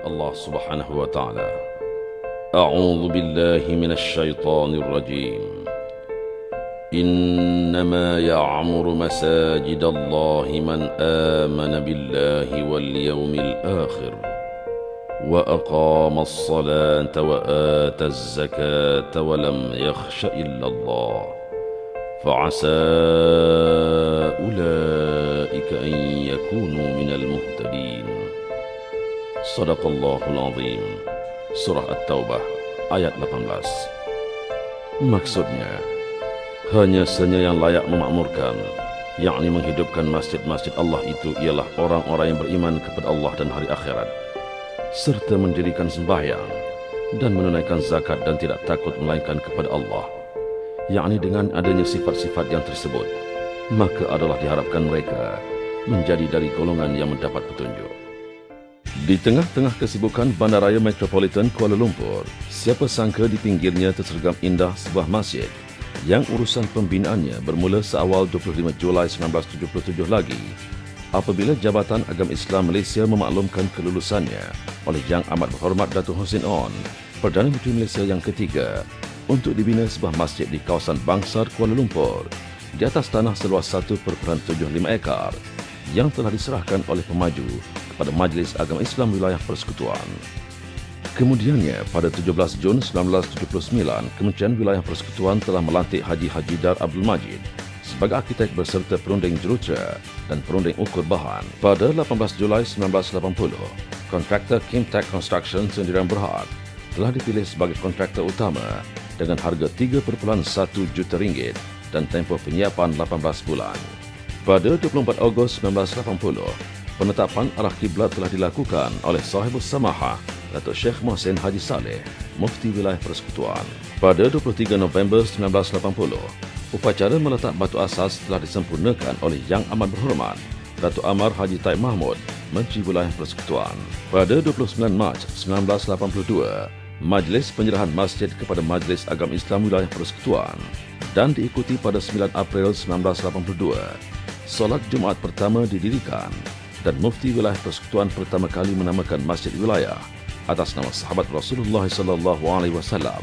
Allah Subhanahu wa taala. A'udzu billahi minasy syaithanir rajim. Innama ya'muru masajidallahi man amana billahi wal yawmil akhir wa aqama as-salata wa ata az-zakata wa lam yakhsha illa Allah. Fa'asa ulaika an yakunu minal muhtadin. Sadaqallahul Azim. Surah At-Taubah ayat 18. Maksudnya, hanya saja yang layak memakmurkan, yakni menghidupkan masjid-masjid Allah itu ialah orang-orang yang beriman kepada Allah dan hari akhirat, serta mendirikan sembahyang dan menunaikan zakat dan tidak takut melainkan kepada Allah, yakni dengan adanya sifat-sifat yang tersebut, maka adalah diharapkan mereka menjadi dari golongan yang mendapat petunjuk. Di tengah-tengah kesibukan Bandaraya Metropolitan Kuala Lumpur, siapa sangka di pinggirnya tersergam indah sebuah masjid yang urusan pembinaannya bermula seawal 25 Julai 1977 lagi, apabila Jabatan Agama Islam Malaysia memaklumkan kelulusannya oleh Yang Amat Berhormat Datuk Hussein On, Perdana Menteri Malaysia yang ketiga, untuk dibina sebuah masjid di kawasan Bangsar Kuala Lumpur di atas tanah seluas 1.75 ekar yang telah diserahkan oleh pemaju kepada Majlis Agama Islam Wilayah Persekutuan. Kemudiannya, pada 17 Jun 1979, Kementerian Wilayah Persekutuan telah melantik Haji Hajidar Abdul Majid sebagai arkitek berserta perunding jurutera dan perunding ukur bahan. Pada 18 Julai 1980, kontraktor Kimtech Construction Sendirian Berhad telah dipilih sebagai kontraktor utama dengan harga RM3.1 juta dan tempoh penyiapan 18 bulan. Pada 24 Ogos 1980, penetapan arah kiblat telah dilakukan oleh Sahibus Samahah Datuk Syekh Mohsin Haji Saleh, Mufti Wilayah Persekutuan. Pada 23 November 1980, upacara meletak batu asas telah disempurnakan oleh Yang Amat Berhormat Datuk Amar Haji Taib Mahmud, Menteri Wilayah Persekutuan. Pada 29 Mac 1982, Majlis Penyerahan Masjid kepada Majlis Agama Islam Wilayah Persekutuan, dan diikuti pada 9 April 1982. Solat Jumaat pertama didirikan dan Mufti Wilayah Persekutuan pertama kali menamakan Masjid Wilayah atas nama sahabat Rasulullah SAW,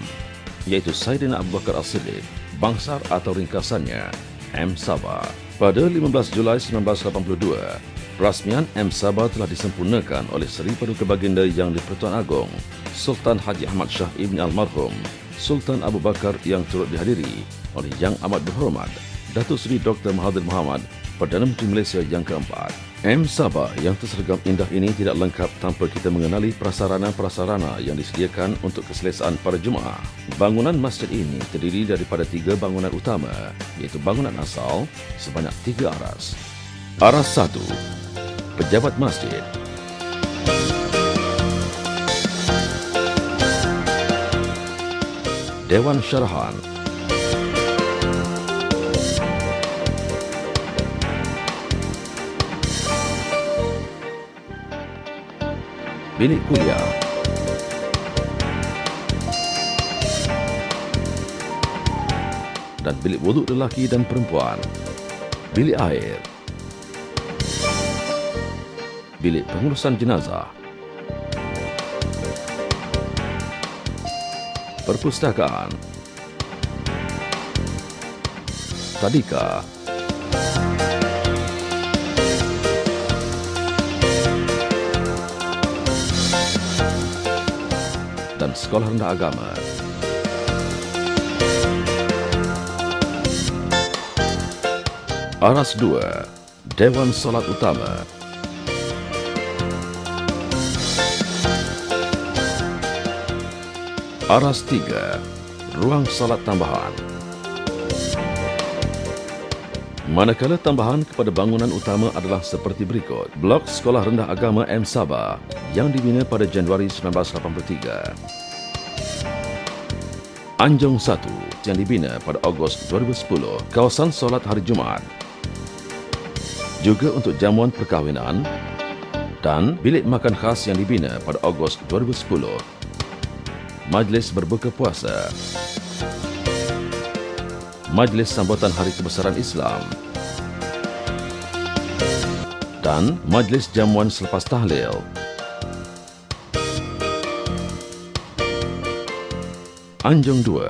iaitu Sayyidina Abu Bakar As-Siddiq, Bangsar atau ringkasannya M. Sabah. Pada 15 Julai 1982, perasmian M. Sabah telah disempurnakan oleh Seri Paduka Baginda Yang di-Pertuan Agong Sultan Haji Ahmad Shah Ibn Almarhum Sultan Abu Bakar, yang turut dihadiri oleh Yang Amat Berhormat Datuk Seri Dr. Mahathir Mohamad, Perdana Menteri Malaysia yang keempat. M. Sabah yang tersergam indah ini tidak lengkap tanpa kita mengenali prasarana-prasarana yang disediakan untuk keselesaan para jemaah. Bangunan masjid ini terdiri daripada 3 bangunan utama, iaitu bangunan asal sebanyak 3 aras. Aras 1, Pejabat Masjid. Dewan Syarahan. Bilik kuliah. Dan bilik wuduk lelaki dan perempuan. Bilik air. Bilik pengurusan jenazah. Perpustakaan. Tadika. Dan Sekolah Rendah Agama. Aras 2, Dewan Solat Utama. Aras 3, Ruang Salat Tambahan. Manakala tambahan kepada bangunan utama adalah seperti berikut. Blok Sekolah Rendah Agama M. Sabah yang dibina pada Januari 1983. Anjong 1 yang dibina pada Ogos 2010, kawasan solat hari Jumaat. Juga untuk jamuan perkahwinan, dan bilik makan khas yang dibina pada Ogos 2010. Majlis berbuka puasa. Majlis sambutan Hari Kebesaran Islam. Dan majlis jamuan selepas tahlil. Anjung 2,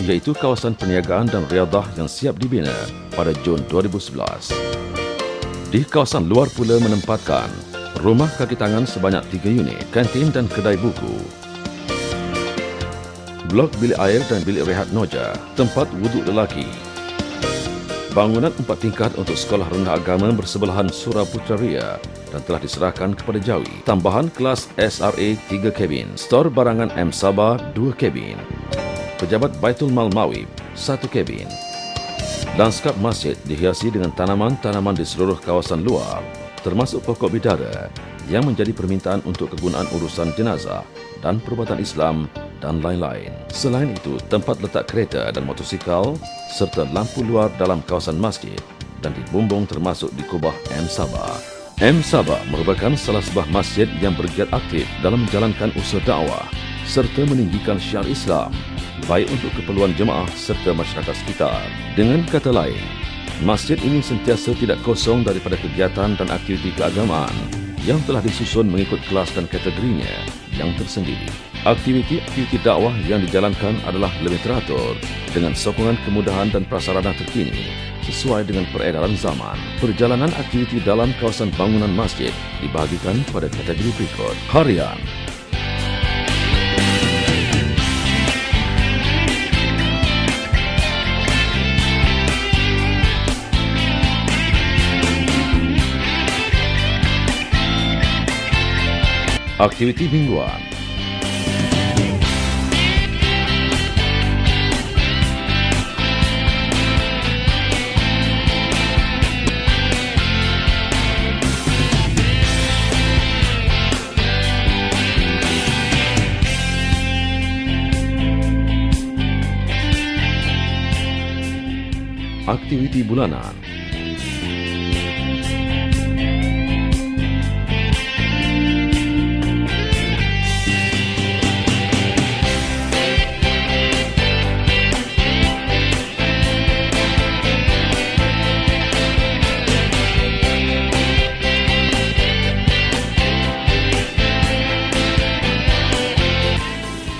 iaitu kawasan perniagaan dan riadah yang siap dibina pada Jun 2011. Di kawasan luar pula menempatkan rumah kaki tangan sebanyak 3 unit, kantin dan kedai buku, blok bilik air dan bilik rehat noja, tempat wuduk lelaki, bangunan 4 tingkat untuk sekolah rendah agama bersebelahan Surau Putrajaya dan telah diserahkan kepada Jawi. Tambahan kelas SRA 3 kabin, stor barangan M Sabah 2 kabin, pejabat Baitul Mal Mawib 1 kabin. Lanskap masjid dihiasi dengan tanaman-tanaman di seluruh kawasan luar, termasuk pokok bidara yang menjadi permintaan untuk kegunaan urusan jenazah dan perubatan Islam dan lain-lain. Selain itu, tempat letak kereta dan motosikal serta lampu luar dalam kawasan masjid dan di bumbung termasuk di kubah M Sabah. M Sabah merupakan salah sebuah masjid yang bergiat aktif dalam menjalankan usaha dakwah serta meninggikan syiar Islam, baik untuk keperluan jemaah serta masyarakat sekitar. Dengan kata lain, masjid ini sentiasa tidak kosong daripada kegiatan dan aktiviti keagamaan yang telah disusun mengikut kelas dan kategorinya yang tersendiri. Aktiviti-aktiviti dakwah yang dijalankan adalah lebih teratur dengan sokongan kemudahan dan prasarana terkini sesuai dengan peredaran zaman. Perjalanan aktiviti dalam kawasan bangunan masjid dibahagikan pada kategori berikut. Harian, aktiviti mingguan, aktiviti bulanan,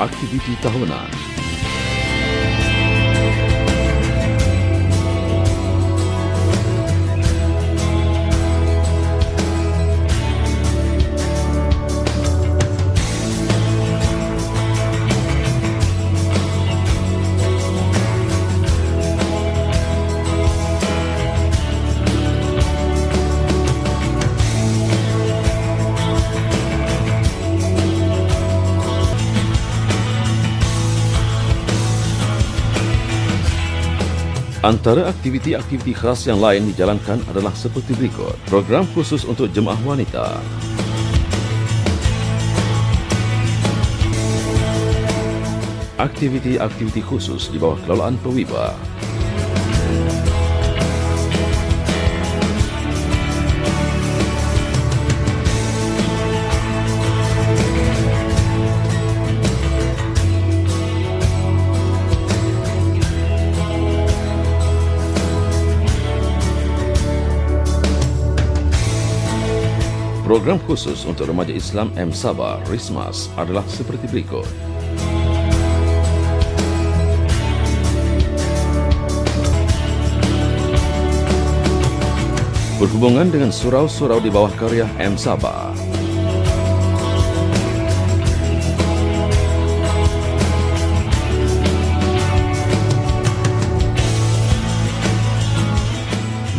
aktiviti tahunan, Antara aktiviti-aktiviti khas yang lain dijalankan adalah seperti berikut. Program khusus untuk jemaah wanita, aktiviti-aktiviti khusus di bawah kelolaan Pewiba, program khusus untuk remaja Islam M Sabah Rismas adalah seperti berikut. Berhubungan dengan surau-surau di bawah karya M Sabah,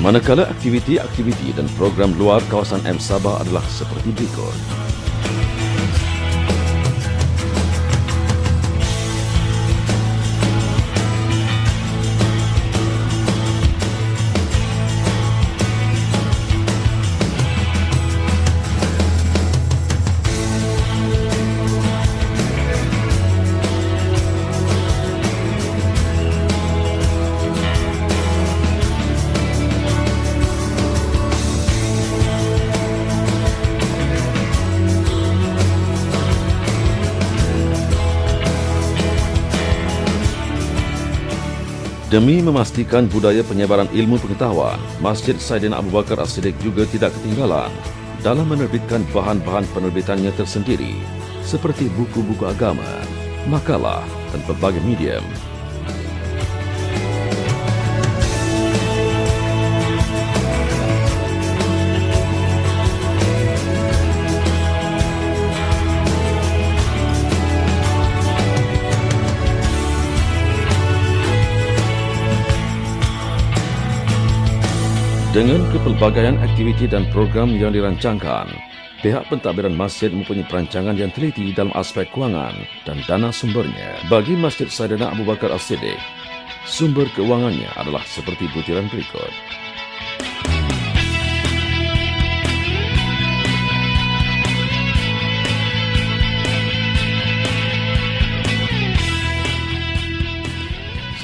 manakala aktiviti-aktiviti dan program luar kawasan M Sabah adalah seperti berikut. Demi memastikan budaya penyebaran ilmu pengetahuan, Masjid Saidina Abu Bakar As-Siddiq juga tidak ketinggalan dalam menerbitkan bahan-bahan penerbitannya tersendiri seperti buku-buku agama, makalah, dan berbagai medium. Dengan kepelbagaian aktiviti dan program yang dirancangkan, pihak pentadbiran masjid mempunyai perancangan yang teliti dalam aspek kewangan dan dana sumbernya. Bagi Masjid Saidina Abu Bakar As-Siddiq, sumber keuangannya adalah seperti butiran berikut.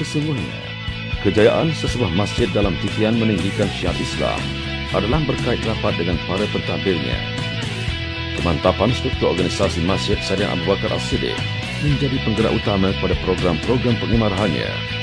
Sesungguhnya, kejayaan sesebuah masjid dalam titian meninggikan syiar Islam adalah berkait rapat dengan para pentadbirnya. Kemantapan struktur organisasi Masjid Saidina Abu Bakar As-Siddiq menjadi penggerak utama pada program-program pengimarahannya.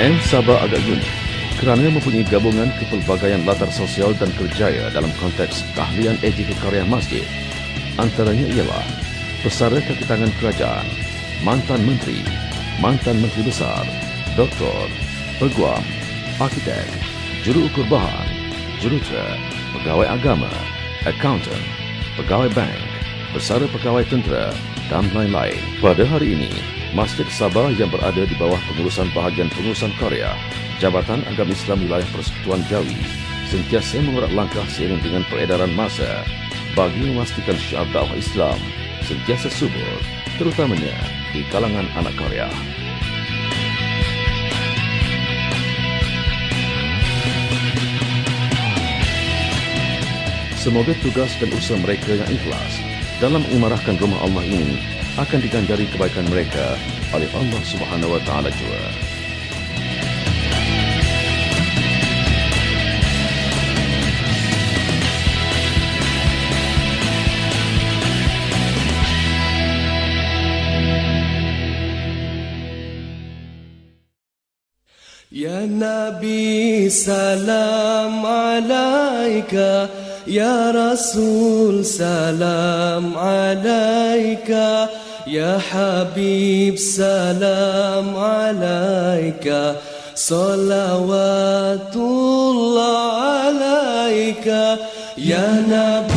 M. Sabah agak unik kerana mempunyai gabungan kepelbagaian latar sosial dan kerjaya dalam konteks keahlian etika karya masjid. Antaranya ialah pesara kaki tangan kerajaan, mantan menteri besar, doktor, peguam, arkitek, juru ukur bahan, jurutera, pegawai agama, accountant, pegawai bank, pesara pegawai tentera dan lain-lain. Pada hari ini, Masjid Sabah yang berada di bawah pengurusan bahagian pengurusan karya Jabatan Agama Islam Wilayah Persekutuan Jawi sentiasa mengurat langkah seiring dengan peredaran masa bagi memastikan syiar dakwah Islam sentiasa subur, terutamanya di kalangan anak karya. Semoga tugas dan usaha mereka yang ikhlas dalam mengimarahkan rumah Allah ini akan diganjari kebaikan mereka oleh Allah Subhanahu wa taala jua. Ya Nabi salam alaika, Ya Rasul salam alaika, Ya Habib salam alaika, salawatullah alaika, Ya Nabi